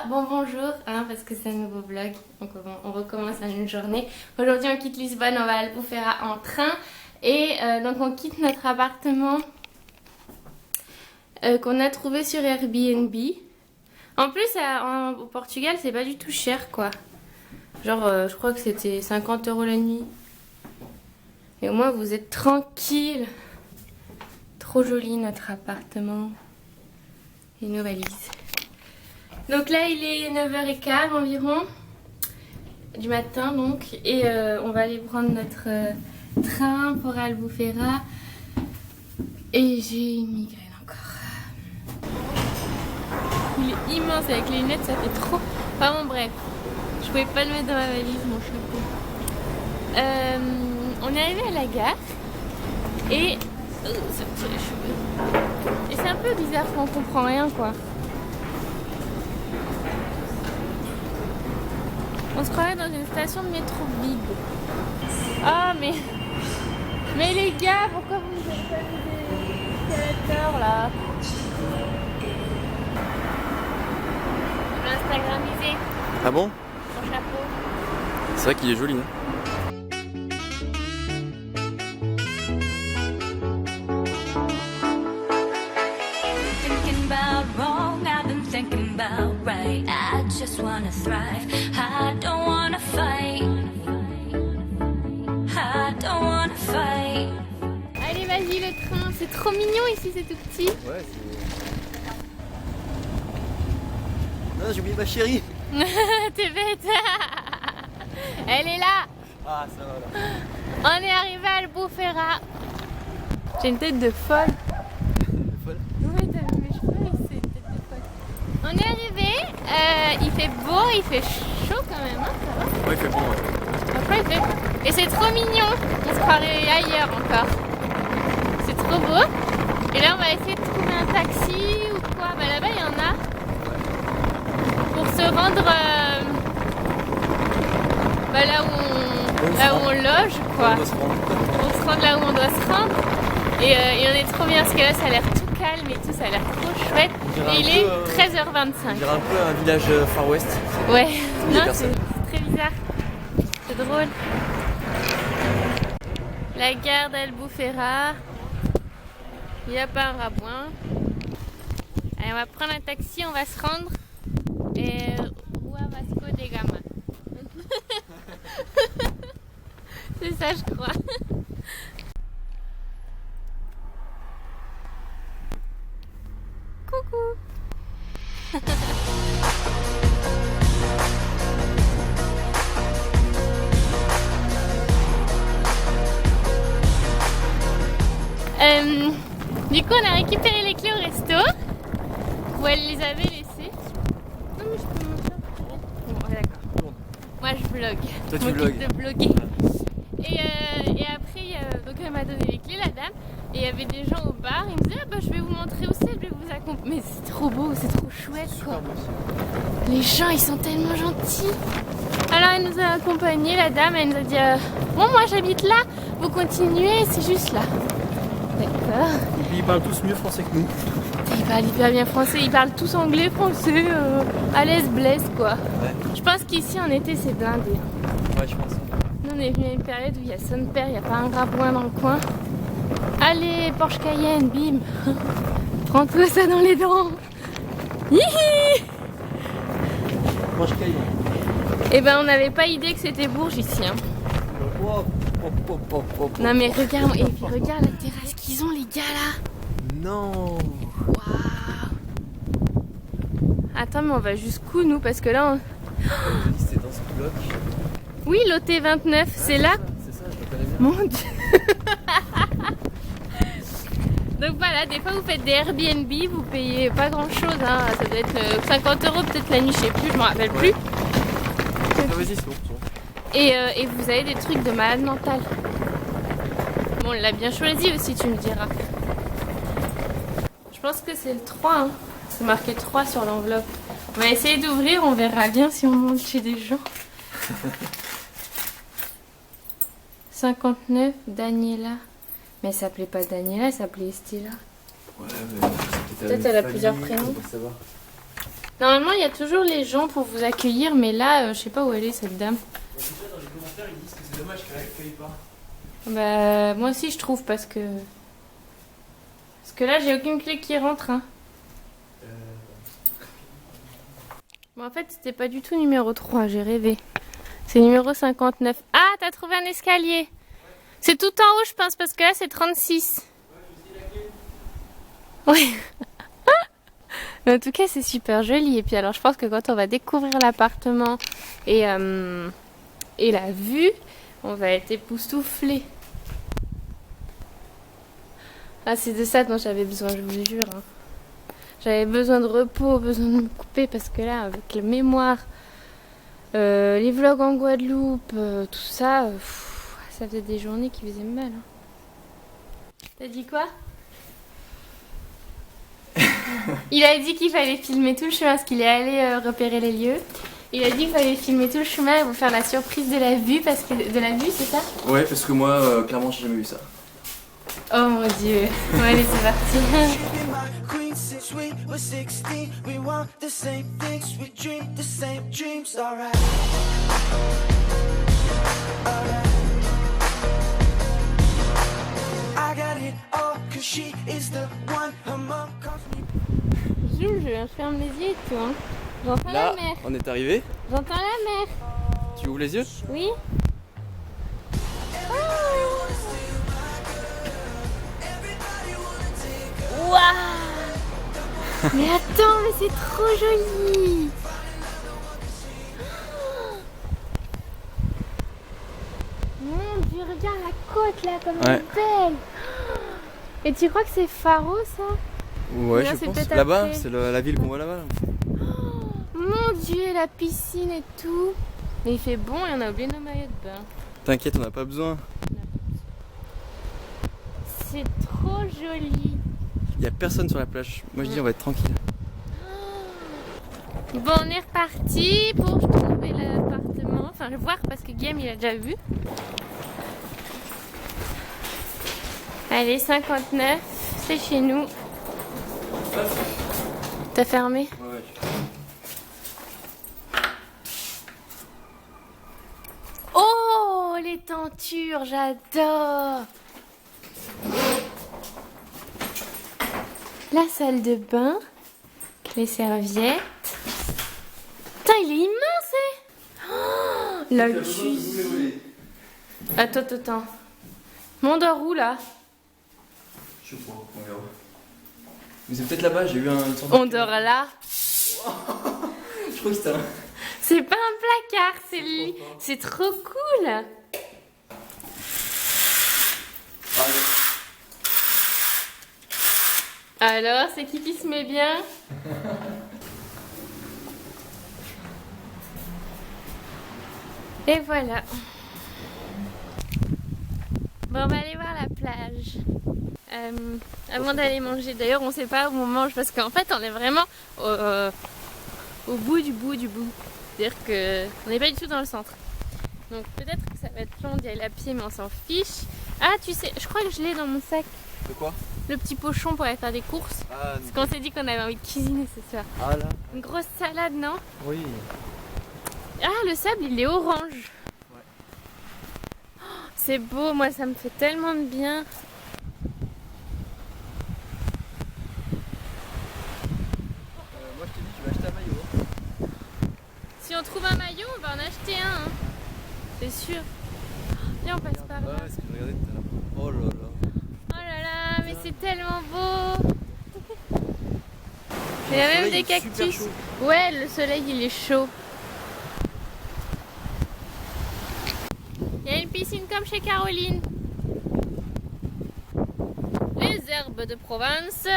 bonjour, hein, parce que c'est un nouveau vlog, donc on recommence à une journée. Aujourd'hui on quitte Lisbonne, on va à Albufeira en train et donc on quitte notre appartement qu'on a trouvé sur Airbnb. En plus au Portugal c'est pas du tout cher quoi, genre je crois que c'était 50 € la nuit. Et au moins vous êtes tranquille. Trop joli notre appartement et nos valises. Donc là il est 9h15 environ du matin donc et on va aller prendre notre train pour Albufeira et j'ai une migraine encore. Il est immense avec les lunettes, ça fait trop... Enfin bon bref, je pouvais pas le mettre dans ma valise mon chapeau. On est arrivé à la gare et... ça me tire les cheveux. Et c'est un peu bizarre, on comprend rien quoi. On se croirait dans une station de métro vide. Ah mais les gars, pourquoi vous nous avez pas mis des escalators là? Je vais Instagramiser. Ah bon? Mon chapeau. C'est vrai qu'il est joli, hein? I just wanna thrive. I don't wanna fight. I don't wanna fight. Allez, vas-y, le train. C'est trop mignon ici, c'est tout petit. Ouais, c'est... Non, j'ai oublié ma chérie. T'es bête. Elle est là. Ah, ça va là. On est arrivé à Albufeira. J'ai une tête de folle. Folle? Ouais, t'as vu mes cheveux, c'est une tête de folle. On est arrivé. Il fait beau, il fait chaud quand même, hein, ça va? Ouais, il fait bon, ouais. Franchement, il fait... Et c'est trop mignon. On se croirait ailleurs encore. C'est trop beau. Et là, on va essayer de trouver un taxi ou quoi. Bah là-bas, il y en a. Pour se rendre là où on loge, quoi. On doit se rendre. Pour se rendre là où on doit se rendre. Et on est trop bien parce que là, ça a l'air tout calme et tout, ça a l'air trop chouette. Et il est 13h25. On dirait un peu un village Far West. Ouais, Il y a non, personne. c'est très bizarre. C'est drôle. La gare d'Albufeira. Il n'y a pas un rabouin. Allez, on va prendre un taxi, on va se rendre Rua Vasco de Gama. C'est ça, je crois. Coucou. Du coup, on a récupéré les clés au resto où elle les avait laissées. Non, mais je peux montrer. Bon, ouais, d'accord. Moi, je vlog. Toi, tu je m'occupe vlogues. de bloguer. Et après, donc elle m'a donné les clés, la dame. Et il y avait des gens au bar. Ils me disaient, ah bah, je vais vous montrer aussi, je vais vous accompagner. Mais c'est trop beau, c'est trop chouette, quoi. Les gens, ils sont tellement gentils. Alors, elle nous a accompagnés, la dame. Elle nous a dit, bon, moi, j'habite là. Vous continuez, c'est juste là. D'accord. Et puis ils parlent tous mieux français que nous. Ils parlent hyper bien français, ils parlent tous anglais, français, à l'aise blesse quoi. Ouais. Je pense qu'ici en été c'est blindé. Ouais, je pense. Nous on est venu à une période où il y a son père, il n'y a pas un rabouin dans le coin. Allez, Porsche Cayenne, bim. Prends-toi ça dans les dents. Hihi. Moi, je caille. Eh ben on n'avait pas idée que c'était Bourges ici. Hein. Non mais regarde, et puis regarde la terrasse qu'ils ont les gars là. Non. Waouh. Attends mais on va jusqu'où nous parce que là on... C'est dans ce bloc. Oui, l'OT29, c'est là. C'est ça, je le connais bien. Mon Dieu. Donc voilà, des fois vous faites des Airbnb, vous payez pas grand chose, hein. Ça doit être 50 € peut-être la nuit, je sais plus, je me rappelle plus. Ah, vas-y, c'est bon. Et vous avez des trucs de malade mental. Bon, on l'a bien choisi aussi, tu me diras. Je pense que c'est le 3, hein. C'est marqué 3 sur l'enveloppe. On va essayer d'ouvrir, on verra bien si on monte chez des gens. 59, Daniela. Mais elle s'appelait pas Daniela, elle s'appelait Estella. Ouais, mais Peut-être elle a plusieurs prénoms. Normalement, il y a toujours les gens pour vous accueillir, mais là, je sais pas où elle est cette dame. Déjà dans les commentaires ils disent que c'est dommage qu'elle accueille pas. Bah, moi aussi, je trouve parce que là, j'ai aucune clé qui rentre. Hein. Bon, en fait, c'était pas du tout numéro 3, j'ai rêvé. C'est numéro 59. Ah, t'as trouvé un escalier. C'est tout en haut, je pense, parce que là, c'est 36. Ouais. Mais en tout cas, c'est super joli. Et puis, alors, je pense que quand on va découvrir l'appartement et la vue, on va être époustouflés. Ah, c'est de ça dont j'avais besoin, je vous jure. Hein. J'avais besoin de repos, besoin de me couper, parce que là, avec le mémoire, les vlogs en Guadeloupe, tout ça, ça faisait des journées qui faisaient mal. Hein. T'as dit quoi? Il a dit qu'il fallait filmer tout le chemin, parce qu'il est allé repérer les lieux. Il a dit qu'il fallait filmer tout le chemin et vous faire la surprise de la vue, parce que de la vue, c'est ça? Ouais, parce que moi, clairement, j'ai jamais vu ça. Oh mon dieu. Bon, allez, c'est parti. Since we were 16, we want the same things, we dream the same dreams, alright. I got it all, cause she is the one, her mom calls me. Je ferme les yeux et tout, hein. J'entends Là, la mer. on est arrivé. J'entends la mer. Tu ouvres les yeux? Oui. Waouh! Mais attends, mais c'est trop joli! Mon dieu, regarde la côte là, comme elle est belle! Et tu crois que c'est Faro ça? Ouais, là, je c'est pense. peut-être Là-bas, après. c'est la ville qu'on voit là-bas. Mon dieu, la piscine et tout! Mais il fait bon et on a oublié nos maillots de bain. T'inquiète, on n'a pas besoin. C'est trop joli! Il y a personne sur la plage. Moi je dis on va être tranquille. Bon, on est reparti pour trouver l'appartement. Enfin, voir parce que Guillaume il a déjà vu. Allez, 59, c'est chez nous. T'as fermé? Ouais. Oh, les tentures, j'adore! La salle de bain, les serviettes. Putain, il est immense, hein? Oh, la cuisine. Attends. Mais on dort où là? Je sais pas, on verra. Mais c'est peut-être là-bas, j'ai eu une sorte On dort là. Je crois que c'était un. C'est pas un placard, c'est le lit. C'est trop cool. Alors, c'est qui se met bien? Et voilà. Bon, on va aller voir la plage. Avant d'aller manger, d'ailleurs, on sait pas où on mange parce qu'en fait, on est vraiment au bout du bout du bout. C'est-à-dire qu'on n'est pas du tout dans le centre. Donc peut-être que ça va être long d'y aller à pied, mais on s'en fiche. Ah, tu sais, je crois que je l'ai dans mon sac. De quoi? Le petit pochon pour aller faire des courses. Ah, Parce qu'on s'est dit qu'on avait envie de cuisiner ce soir. ah là. Une grosse salade, non? Oui. Ah, le sable, il est orange. Ouais. Oh, c'est beau, moi ça me fait tellement de bien. Moi je t'ai dit, tu vas acheter un maillot. Hein. Si on trouve un maillot, on va en acheter un. Hein. C'est sûr. Viens, on passe par là. Ouais, c'est ce que je regardais tout à l'heure. Oh là là. Oh là là, mais c'est tellement beau. Il y a même des cactus. Ouais, le soleil il est chaud. Il y a une piscine comme chez Caroline. Les herbes de Provence.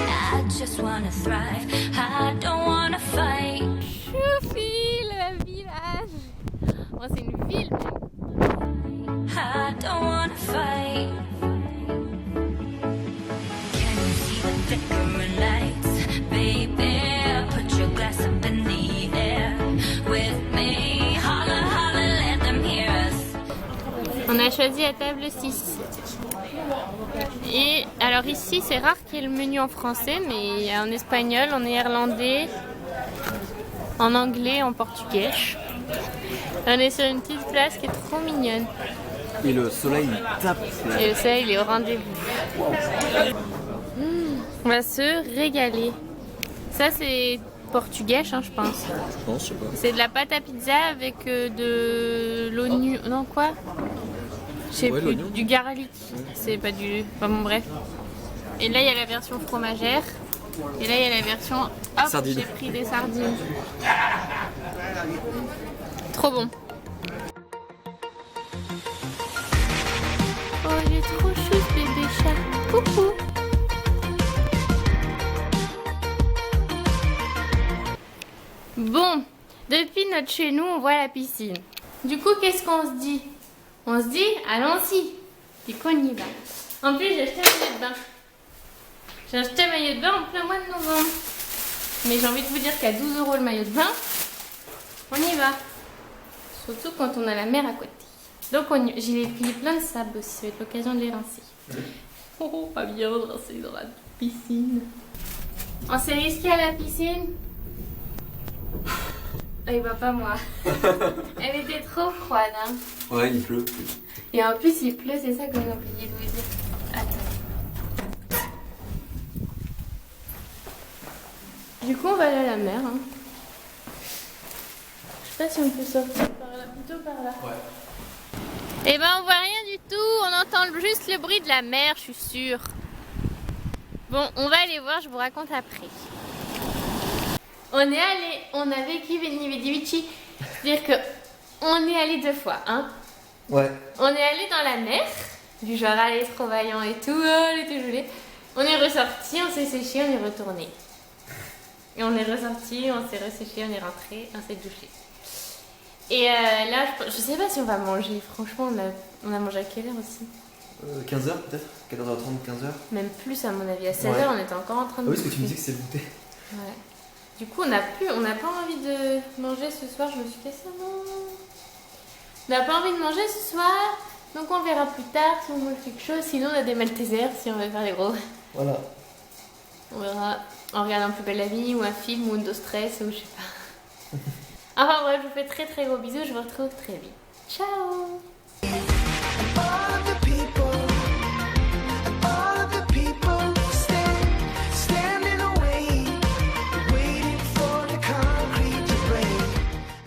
I just wanna thrive. I don't wanna fight. Choufi, le village. Oh, c'est une ville même. I don't wanna fight. Can you see the flickering lights? Baby, put your glass up in the air with me. Holla, holla, let them hear us. a choisi la table 6. Et alors ici, c'est rare qu'il y ait le menu en français, mais il y a en espagnol, en néerlandais, en anglais, en portugais. On est sur une petite place qui est trop mignonne. Et le soleil il tape. Et le soleil, il est au rendez-vous. On va se régaler. Ça, c'est portugais, hein, je pense. Je pense, je sais pas. C'est de la pâte à pizza avec de l'oignon. Non, quoi? Je sais Ouais, plus. l'oignon. Du garlic. C'est pas du. Enfin bon, bref. Et là, il y a la version fromagère. Et là, il y a la version. Hop, Sardines. j'ai pris des sardines. Trop bon. Oh, il est trop chou ce bébé chat. Coucou. Bon, depuis notre chez nous, on voit la piscine. Du coup, qu'est-ce qu'on se dit? On se dit, allons-y. Du coup, on y va. En plus, j'ai acheté un maillot de bain. J'ai acheté un maillot de bain en plein mois de novembre. Mais j'ai envie de vous dire qu'à 12 € le maillot de bain, on y va. Surtout quand on a la mer à côté. Donc, j'ai pris plein de sable aussi. Ça va être l'occasion de les rincer. Oh, pas bien de rincer dans la piscine. On s'est risqué à la piscine. Et bah pas moi. Elle était trop froide. Hein. Ouais, il pleut. Et en plus il pleut, c'est ça que j'ai oublié de vous dire. Attends. Du coup on va aller à la mer. Hein. Je sais pas si on peut sortir par là, plutôt par là. Ouais. Et ben on voit rien du tout, on entend juste le bruit de la mer, je suis sûre. Bon, on va aller voir, je vous raconte après. On est allé, on a vécu Veni Vidi Vici, c'est-à-dire que on est allé 2 fois, hein. Ouais. On est allé dans la mer, du genre allez trop vaillant et tout, oh, elle était jolie. On est ressorti, on s'est séché, on est retourné. Et on est ressorti, on s'est resséché, on est rentré, on s'est douché. Et là, je sais pas si on va manger, franchement, on a mangé à quelle heure aussi? 15h peut-être 14h30, 15h. Même plus à mon avis, à 16h Ouais. on était encore en train de Ah oui, parce que tu me bouffer. dis que c'est goûté. Ouais. Du coup, on n'a pas envie de manger ce soir. Je me suis fait ça, non. On n'a pas envie de manger ce soir. Donc, on verra plus tard si on mange quelque chose. Sinon, on a des Maltesers si on veut faire les gros. Voilà. On verra en regardant Plus belle la vie ou un film ou Windows Stress ou je sais pas. Enfin, bref, je vous fais très très gros bisous. Je vous retrouve très vite. Ciao!